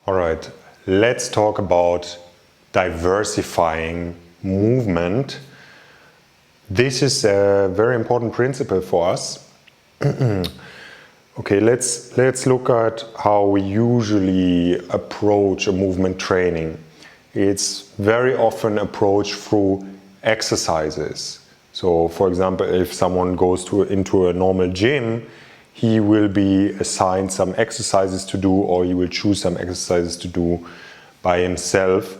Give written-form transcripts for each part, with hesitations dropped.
All right, let's talk about diversifying movement. This is a very important principle for us. Okay, let's look at how we usually approach a movement training. It's very often approached through exercises. So, for example, if someone goes into a normal gym, he will be assigned some exercises to do, or he will choose some exercises to do by himself.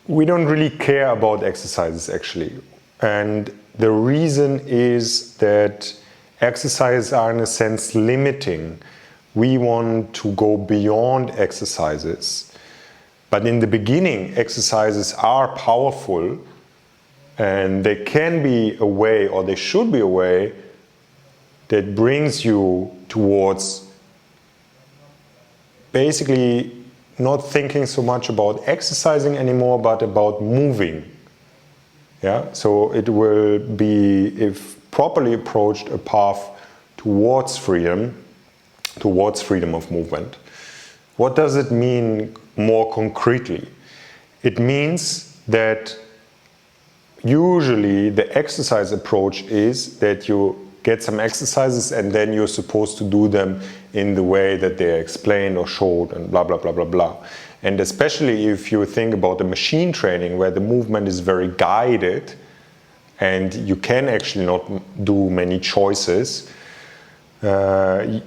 We don't really care about exercises actually. And the reason is that exercises are in a sense limiting. We want to go beyond exercises. But in the beginning, exercises are powerful, and they can be a way, or they should be a way, that brings you towards basically not thinking so much about exercising anymore, but about moving. Yeah, so it will be, if properly approached, a path towards freedom of movement. What does it mean more concretely? It means that usually the exercise approach is that you get some exercises and then you're supposed to do them in the way that they're explained or showed and blah, blah, blah, blah, blah. And especially if you think about the machine training where the movement is very guided and you can actually not do many choices, then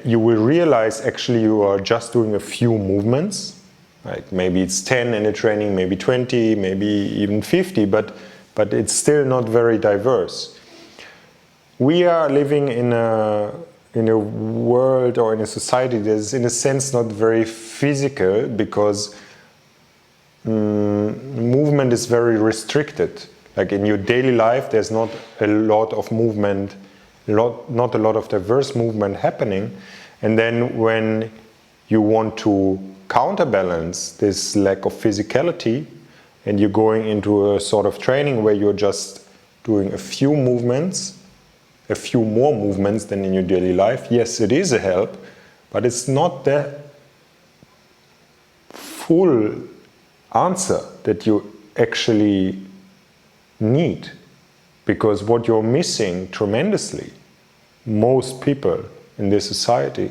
you will realize actually you are just doing a few movements. Like maybe it's 10 in a training, maybe 20, maybe even 50, but it's still not very diverse. We are living in a world or in a society that is in a sense not very physical, because movement is very restricted. Like in your daily life, there's not a lot of movement, not a lot of diverse movement happening. And then when you want to counterbalance this lack of physicality, and you're going into a sort of training where you're just doing a few movements, a few more movements than in your daily life, yes, it is a help, but it's not the full answer that you actually need. Because what you're missing tremendously, most people in this society,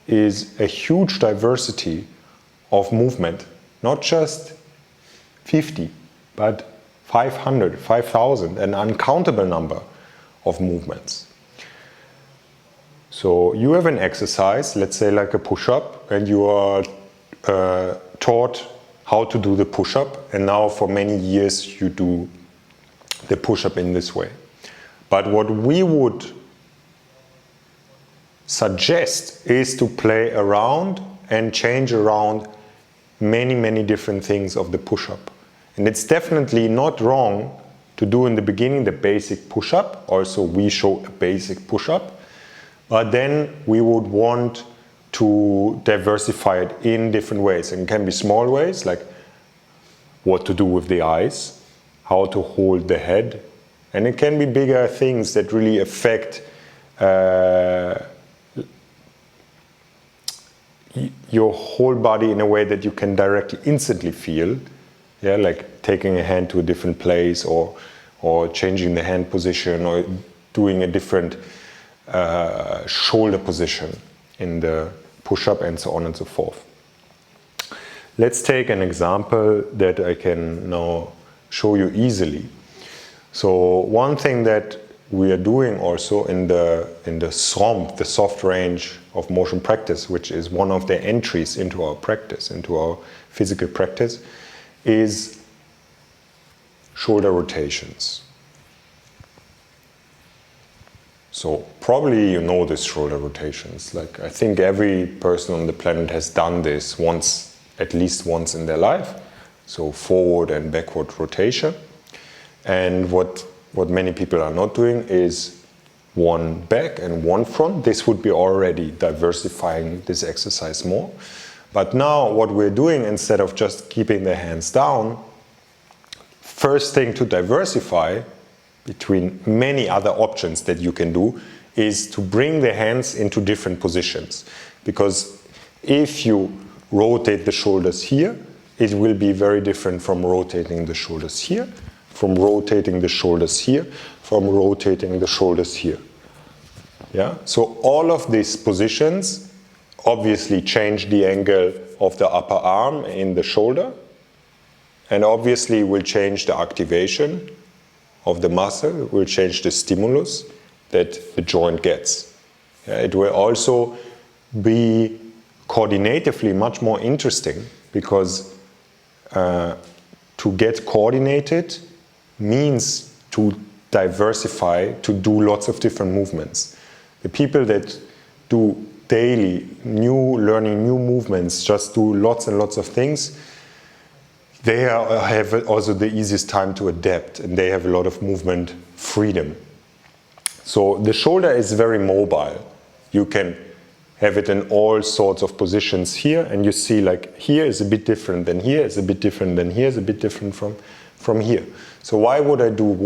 is a huge diversity of movement. Not just 50, but 500, 5,000, an uncountable number of movements. So you have an exercise, let's say like a push-up, and you are taught how to do the push-up, and now for many years you do the push-up in this way. But what we would suggest is to play around and change around many different things of the push-up. And it's definitely not wrong to do in the beginning the basic push-up. Also, we show a basic push-up, but then we would want to diversify it in different ways. And it can be small ways, like what to do with the eyes, how to hold the head, and it can be bigger things that really affect your whole body in a way that you can directly, instantly feel. Yeah, like taking a hand to a different place, or changing the hand position, or doing a different shoulder position in the push-up, and so on and so forth. Let's take an example that I can now show you easily. So one thing that we are doing also in the SROM, the soft range of motion practice, which is one of the entries into our practice, into our physical practice, is shoulder rotations. So probably you know this shoulder rotations. Like I think every person on the planet has done this once, at least once in their life. So forward and backward rotation. And what many people are not doing is one back and one front. This would be already diversifying this exercise more. But now what we're doing, instead of just keeping the hands down, first thing to diversify between many other options that you can do is to bring the hands into different positions. Because If you rotate the shoulders here, it will be very different from rotating the shoulders here, from rotating the shoulders here, from rotating the shoulders here. Yeah? So all of these positions obviously change the angle of the upper arm in the shoulder, and obviously will change the activation of the muscle, will change the stimulus that the joint gets. Yeah? It will also be coordinatively much more interesting, because to get coordinated means to diversify, to do lots of different movements. The people that do daily learning new movements, just do lots and lots of things, they have also the easiest time to adapt, and they have a lot of movement freedom. So the shoulder is very mobile. You can have it in all sorts of positions here, and you see like here is a bit different than here, is a bit different than here, is a bit different from here. So why would I do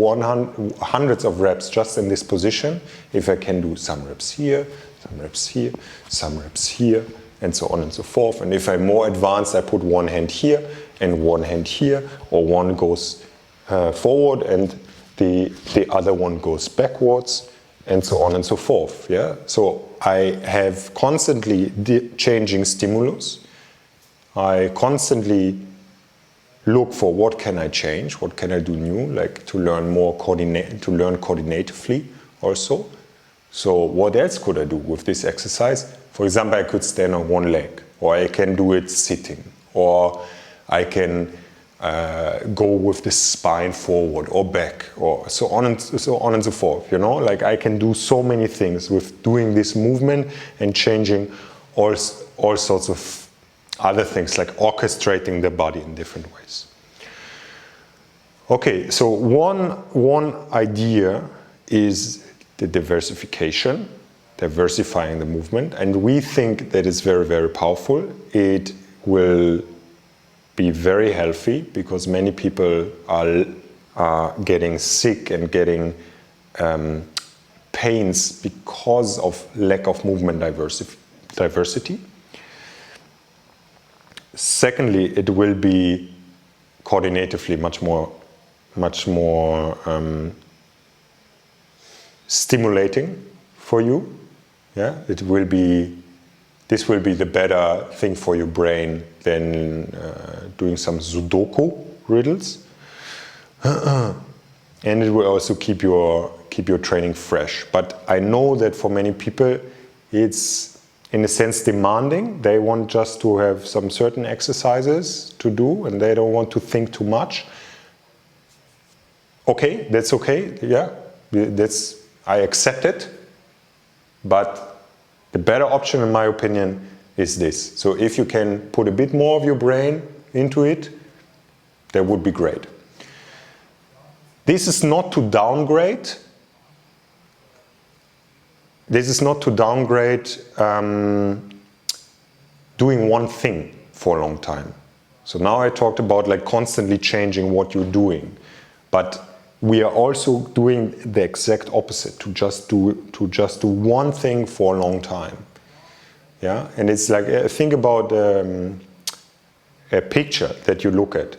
hundreds of reps just in this position if I can do some reps here, some reps here, some reps here, and so on and so forth. And if I'm more advanced, I put one hand here and one hand here, or one goes forward and the other one goes backwards, and so on and so forth. Yeah. So I have constantly changing stimulus. I constantly look for what can I change, what can I do new, like to learn more coordinatively also. So what else could I do with this exercise? For example, I could stand on one leg, or I can do it sitting, or I can go with the spine forward or back, or so on and so forth. You know, like I can do so many things with doing this movement and changing all sorts of other things, like orchestrating the body in different ways. Okay, so one idea is the diversification, diversifying the movement, and we think that is very, very powerful. It will be very healthy, because many people are getting sick and getting pains because of lack of movement diversity. Secondly, it will be coordinatively much more stimulating for you. Yeah, this will be the better thing for your brain than doing some Sudoku riddles, and it will also keep your training fresh. But I know that for many people, it's in a sense demanding. They want just to have some certain exercises to do, and they don't want to think too much. Okay, that's okay. Yeah, I accept it. But the better option, in my opinion, is this. So if you can put a bit more of your brain into it, that would be great. This is not to downgrade. This is not to downgrade doing one thing for a long time. So now I talked about like constantly changing what you're doing, but we are also doing the exact opposite, to just do one thing for a long time. Yeah, and it's like, think about a picture that you look at.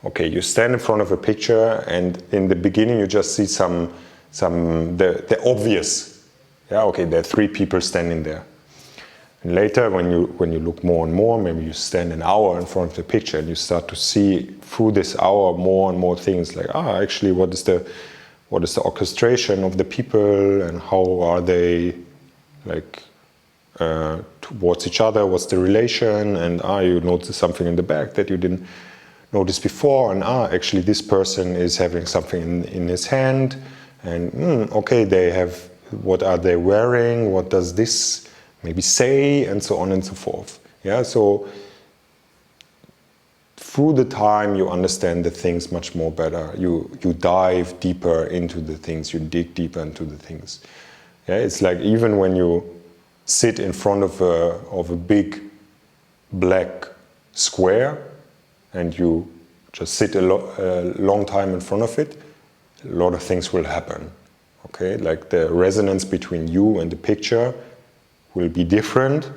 Okay, you stand in front of a picture, and in the beginning you just see the obvious. Yeah, okay, there are 3 people standing there. And later, when you look more and more, maybe you stand an hour in front of the picture, and you start to see through this hour more and more things, like, actually, what is the orchestration of the people, and how are they like towards each other? What's the relation? And you notice something in the back that you didn't notice before, and actually this person is having something in his hand, and okay, they have. What are they wearing? What does this maybe say? And so on and so forth. Yeah, so through the time you understand the things much more better. You dive deeper into the things. You dig deeper into the things. Yeah, it's like even when you sit in front of a big black square, and you just sit a long time in front of it, a lot of things will happen. Okay, like the resonance between you and the picture will be different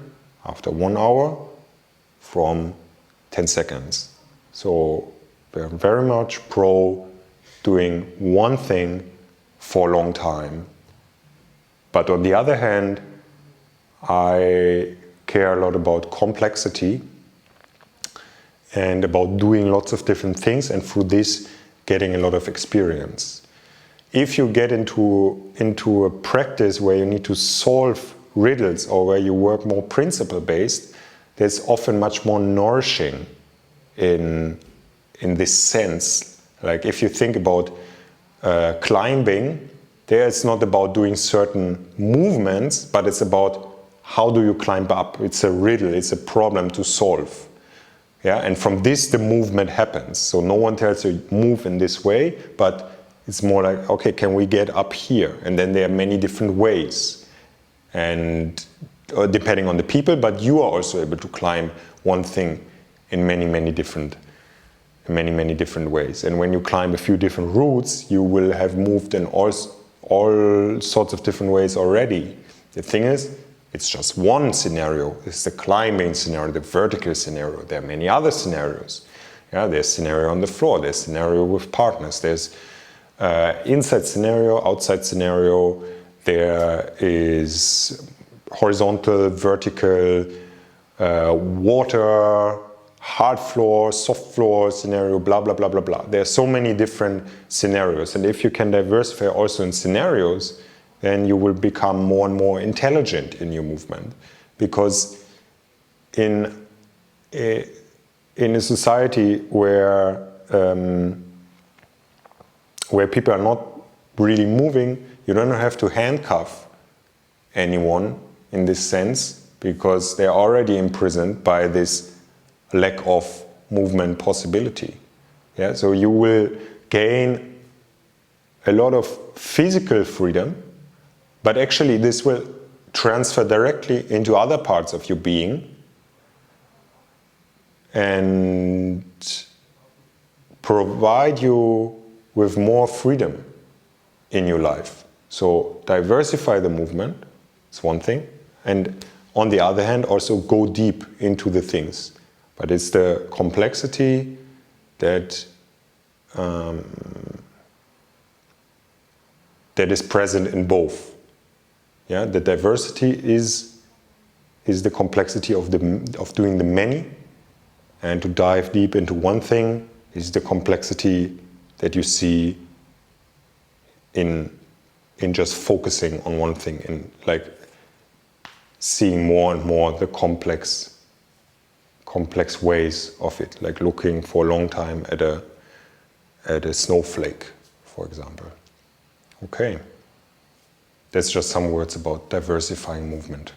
after 1 hour from 10 seconds. So we're very much pro doing one thing for a long time. But on the other hand, I care a lot about complexity and about doing lots of different things, and through this getting a lot of experience. If you get into a practice where you need to solve riddles or where you work more principle-based, there's often much more nourishing in this sense. Like if you think about climbing, there it's not about doing certain movements, but it's about how do you climb up. It's a riddle, it's a problem to solve. Yeah, and from this the movement happens. So no one tells you move in this way, but it's more like, okay, can we get up here? And then there are many different ways, and depending on the people, but you are also able to climb one thing in many different ways. And when you climb a few different routes, you will have moved in all sorts of different ways already. The thing is, it's just one scenario. It's the climbing scenario, the vertical scenario. There are many other scenarios. Yeah, there's scenario on the floor, there's scenario with partners, there's inside scenario, outside scenario, there is horizontal, vertical, water, hard floor, soft floor scenario, blah, blah, blah, blah, blah. There are so many different scenarios. And if you can diversify also in scenarios, then you will become more and more intelligent in your movement. Because in a society where people are not really moving, you don't have to handcuff anyone in this sense, because they're already imprisoned by this lack of movement possibility. Yeah, so you will gain a lot of physical freedom, but actually this will transfer directly into other parts of your being and provide you with more freedom in your life. So diversify the movement, it's one thing, and on the other hand also go deep into the things. But it's the complexity that is present in both. Yeah, the diversity is the complexity of doing the many, and to dive deep into one thing is the complexity that you see in just focusing on one thing, and like seeing more and more the complex ways of it, like looking for a long time at a snowflake, for example. Okay, that's just some words about diversifying movement.